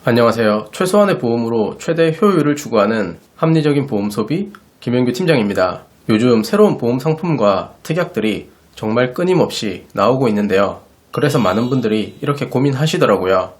안녕하세요. 최소한의 보험으로 최대 효율을 추구하는 합리적인 보험 소비 김영규 팀장입니다. 요즘 새로운 보험 상품과 특약들이 정말 끊임없이 나오고 있는데요. 그래서 많은 분들이 이렇게 고민하시더라고요.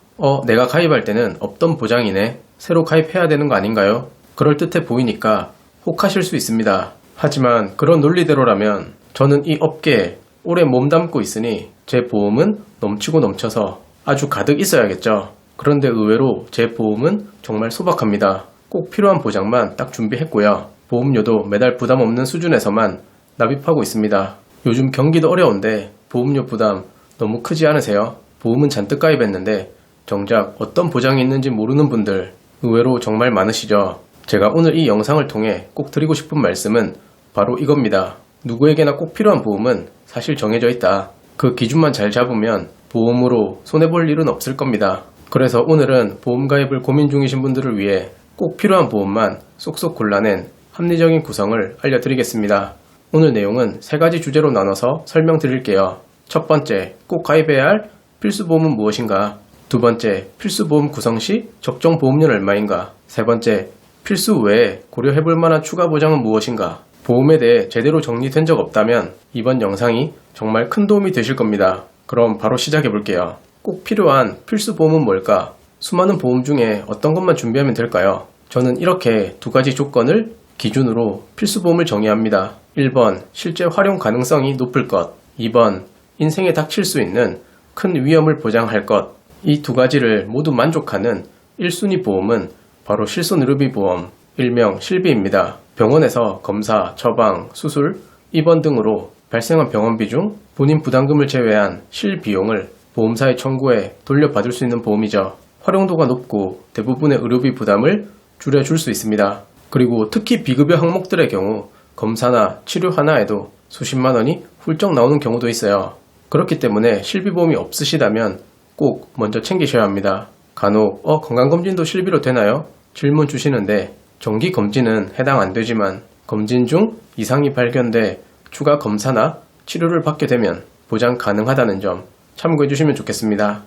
내가 가입할 때는 없던 보장이네. 새로 가입해야 되는 거 아닌가요? 그럴듯해 보이니까 혹하실 수 있습니다. 하지만 그런 논리대로라면 저는 이 업계에 오래 몸담고 있으니 제 보험은 넘치고 넘쳐서 아주 가득 있어야겠죠. 그런데 의외로 제 보험은 정말 소박합니다. 꼭 필요한 보장만 딱 준비했고요. 보험료도 매달 부담 없는 수준에서만 납입하고 있습니다. 요즘 경기도 어려운데 보험료 부담 너무 크지 않으세요? 보험은 잔뜩 가입했는데 정작 어떤 보장이 있는지 모르는 분들 의외로 정말 많으시죠? 제가 오늘 이 영상을 통해 꼭 드리고 싶은 말씀은 바로 이겁니다. 누구에게나 꼭 필요한 보험은 사실 정해져 있다. 그 기준만 잘 잡으면 보험으로 손해볼 일은 없을 겁니다. 그래서 오늘은 보험 가입을 고민 중이신 분들을 위해 꼭 필요한 보험만 쏙쏙 골라낸 합리적인 구성을 알려드리겠습니다. 오늘 내용은 3가지 주제로 나눠서 설명드릴게요. 첫 번째, 꼭 가입해야 할 필수 보험은 무엇인가? 두 번째, 필수 보험 구성 시 적정 보험료는 얼마인가? 세 번째, 필수 외에 고려해볼 만한 추가 보장은 무엇인가? 보험에 대해 제대로 정리된 적 없다면 이번 영상이 정말 큰 도움이 되실 겁니다. 그럼 바로 시작해볼게요. 꼭 필요한 필수 보험은 뭘까? 수많은 보험 중에 어떤 것만 준비하면 될까요? 저는 이렇게 2가지 조건을 기준으로 필수 보험을 정의합니다. 1번, 실제 활용 가능성이 높을 것. 2번, 인생에 닥칠 수 있는 큰 위험을 보장할 것. 이 2가지를 모두 만족하는 1순위 보험은 바로 실손의료비 보험, 일명 실비입니다. 병원에서 검사, 처방, 수술, 입원 등으로 발생한 병원비 중 본인 부담금을 제외한 실비용을 보험사의 청구에 돌려받을 수 있는 보험이죠. 활용도가 높고 대부분의 의료비 부담을 줄여줄 수 있습니다. 그리고 특히 비급여 항목들의 경우 검사나 치료 하나에도 수십만 원이 훌쩍 나오는 경우도 있어요. 그렇기 때문에 실비보험이 없으시다면 꼭 먼저 챙기셔야 합니다. 간혹 건강검진도 실비로 되나요? 질문 주시는데 정기검진은 해당 안 되지만 검진 중 이상이 발견돼 추가 검사나 치료를 받게 되면 보장 가능하다는 점 참고해 주시면 좋겠습니다.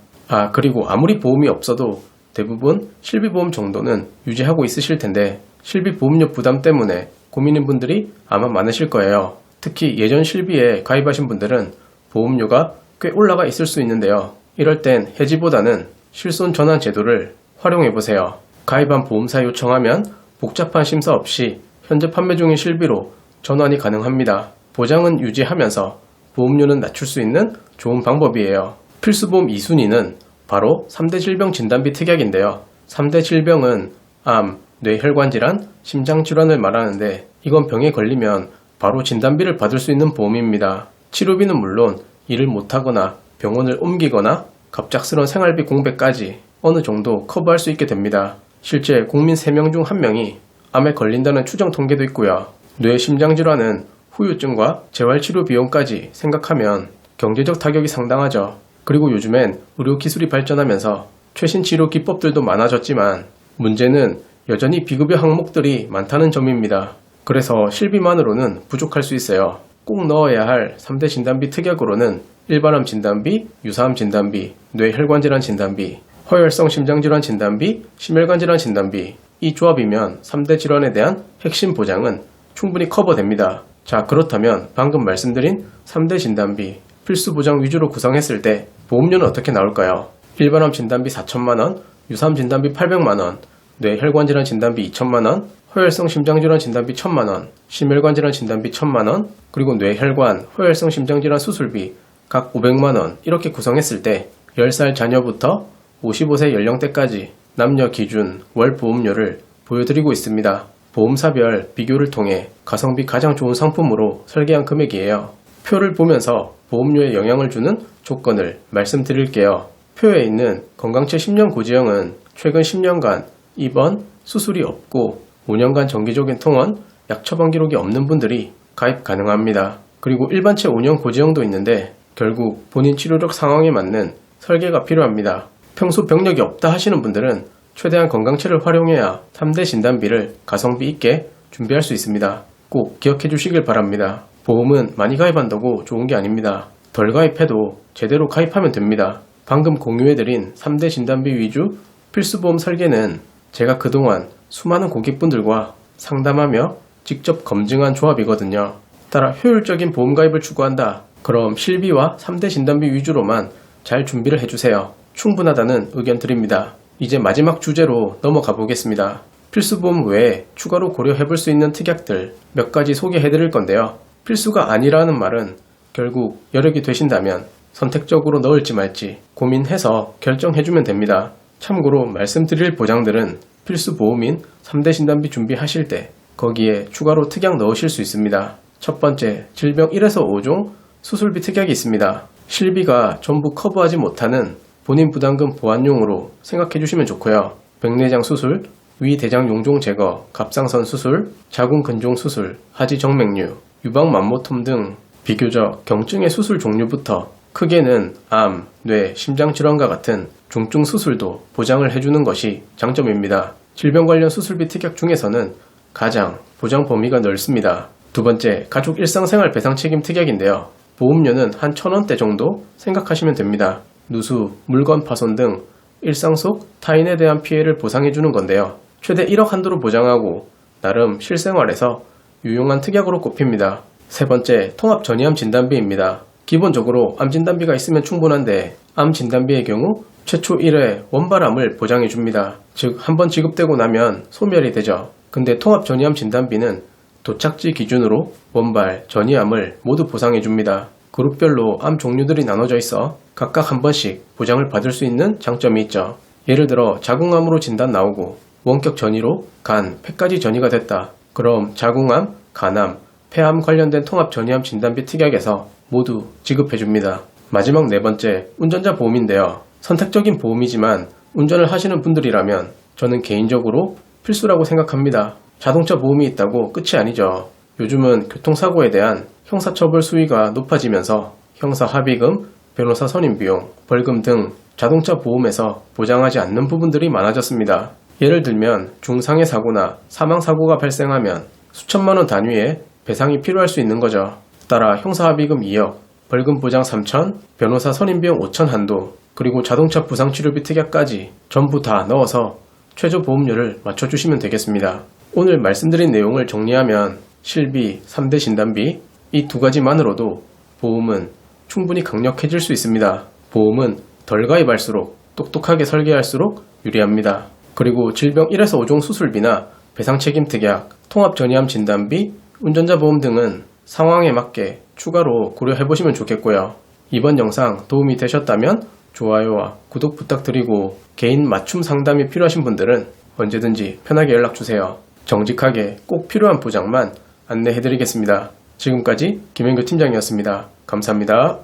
그리고 아무리 보험이 없어도 대부분 실비보험 정도는 유지하고 있으실 텐데 실비보험료 부담 때문에 고민인 분들이 아마 많으실 거예요. 특히 예전 실비에 가입하신 분들은 보험료가 꽤 올라가 있을 수 있는데요. 이럴 땐 해지보다는 실손 전환 제도를 활용해 보세요. 가입한 보험사 요청하면 복잡한 심사 없이 현재 판매 중인 실비로 전환이 가능합니다. 보장은 유지하면서 보험료는 낮출 수 있는 좋은 방법이에요. 필수보험 2순위는 바로 3대 질병 진단비 특약인데요. 3대 질병은 암, 뇌혈관 질환, 심장 질환을 말하는데 이건 병에 걸리면 바로 진단비를 받을 수 있는 보험입니다. 치료비는 물론 일을 못하거나 병원을 옮기거나 갑작스러운 생활비 공백까지 어느 정도 커버할 수 있게 됩니다. 실제 국민 3명 중 1명이 암에 걸린다는 추정 통계도 있고요. 뇌 심장 질환은 후유증과 재활치료 비용까지 생각하면 경제적 타격이 상당하죠. 그리고 요즘엔 의료기술이 발전하면서 최신 치료 기법들도 많아졌지만 문제는 여전히 비급여 항목들이 많다는 점입니다. 그래서 실비만으로는 부족할 수 있어요. 꼭 넣어야 할 3대 진단비 특약으로는 일반암 진단비, 유사암 진단비, 뇌혈관 질환 진단비, 허혈성 심장질환 진단비, 심혈관 질환 진단비 이 조합이면 3대 질환에 대한 핵심 보장은 충분히 커버됩니다. 자, 그렇다면 방금 말씀드린 3대 진단비, 필수 보장 위주로 구성했을 때 보험료는 어떻게 나올까요? 일반암 진단비 4천만원, 유사암 진단비 800만원, 뇌혈관 질환 진단비 2천만원, 허혈성 심장질환 진단비 1천만원, 심혈관 질환 진단비 1천만원, 그리고 뇌혈관, 허혈성 심장질환 수술비 각 500만원 이렇게 구성했을 때 10살 자녀부터 55세 연령대까지 남녀 기준 월 보험료를 보여드리고 있습니다. 보험사별 비교를 통해 가성비 가장 좋은 상품으로 설계한 금액이에요. 표를 보면서 보험료에 영향을 주는 조건을 말씀드릴게요. 표에 있는 건강채 10년 고지형은 최근 10년간 입원, 수술이 없고 5년간 정기적인 통원, 약 처방 기록이 없는 분들이 가입 가능합니다. 그리고 일반채 5년 고지형도 있는데 결국 본인 치료력 상황에 맞는 설계가 필요합니다. 평소 병력이 없다 하시는 분들은 최대한 건강채를 활용해야 3대 진단비를 가성비 있게 준비할 수 있습니다. 꼭 기억해 주시길 바랍니다. 보험은 많이 가입한다고 좋은 게 아닙니다. 덜 가입해도 제대로 가입하면 됩니다. 방금 공유해드린 3대 진단비 위주 필수보험 설계는 제가 그동안 수많은 고객분들과 상담하며 직접 검증한 조합이거든요. 따라 효율적인 보험 가입을 추구한다. 그럼 실비와 3대 진단비 위주로만 잘 준비를 해주세요. 충분하다는 의견 드립니다. 이제 마지막 주제로 넘어가 보겠습니다. 필수보험 외에 추가로 고려해볼 수 있는 특약들 몇 가지 소개해드릴 건데요. 필수가 아니라는 말은 결국 여력이 되신다면 선택적으로 넣을지 말지 고민해서 결정해주면 됩니다. 참고로 말씀드릴 보장들은 필수보험인 3대 진단비 준비하실 때 거기에 추가로 특약 넣으실 수 있습니다. 첫 번째, 질병 1에서 5종 수술비 특약이 있습니다. 실비가 전부 커버하지 못하는 본인 부담금 보완용으로 생각해주시면 좋고요. 백내장 수술, 위대장 용종 제거, 갑상선 수술, 자궁근종 수술, 하지 정맥류, 유방 만모톰 등 비교적 경증의 수술 종류부터 크게는 암, 뇌, 심장질환과 같은 중증 수술도 보장을 해주는 것이 장점입니다. 질병 관련 수술비 특약 중에서는 가장 보장 범위가 넓습니다. 두 번째, 가족 일상생활 배상 책임 특약인데요. 보험료는 한 1,000원대 정도 생각하시면 됩니다. 누수, 물건 파손 등 일상 속 타인에 대한 피해를 보상해주는 건데요. 최대 1억 한도로 보장하고 나름 실생활에서 유용한 특약으로 꼽힙니다. 세 번째, 통합 전이암 진단비입니다. 기본적으로 암 진단비가 있으면 충분한데 암 진단비의 경우 최초 1회 원발암을 보장해줍니다. 즉, 한번 지급되고 나면 소멸이 되죠. 근데 통합 전이암 진단비는 도착지 기준으로 원발, 전이암을 모두 보상해줍니다. 그룹별로 암 종류들이 나눠져 있어 각각 한 번씩 보장을 받을 수 있는 장점이 있죠. 예를 들어 자궁암으로 진단 나오고 원격 전이로 간, 폐까지 전이가 됐다. 그럼 자궁암, 간암, 폐암 관련된 통합 전이암 진단비 특약에서 모두 지급해줍니다. 마지막 네 번째, 운전자 보험인데요. 선택적인 보험이지만 운전을 하시는 분들이라면 저는 개인적으로 필수라고 생각합니다. 자동차 보험이 있다고 끝이 아니죠. 요즘은 교통사고에 대한 형사처벌 수위가 높아지면서 형사 합의금, 변호사 선임비용, 벌금 등 자동차 보험에서 보장하지 않는 부분들이 많아졌습니다. 예를 들면 중상해 사고나 사망 사고가 발생하면 수천만 원 단위의 배상이 필요할 수 있는 거죠. 따라 형사 합의금 2억, 벌금 보장 3천, 변호사 선임비용 5천 한도, 그리고 자동차 부상치료비 특약까지 전부 다 넣어서 최저 보험료를 맞춰주시면 되겠습니다. 오늘 말씀드린 내용을 정리하면 실비, 3대 진단비 이 두 가지만으로도 보험은 충분히 강력해질 수 있습니다. 보험은 덜 가입할수록 똑똑하게 설계할수록 유리합니다. 그리고 질병 1에서 5종 수술비나 배상 책임 특약, 통합 전이암 진단비, 운전자 보험 등은 상황에 맞게 추가로 고려해보시면 좋겠고요. 이번 영상 도움이 되셨다면 좋아요와 구독 부탁드리고 개인 맞춤 상담이 필요하신 분들은 언제든지 편하게 연락주세요. 정직하게 꼭 필요한 보장만 안내해드리겠습니다. 지금까지 김현규 팀장이었습니다. 감사합니다.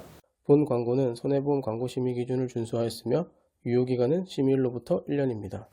본 광고는 손해보험 광고 심의 기준을 준수하였으며 유효기간은 심의일로부터 1년입니다.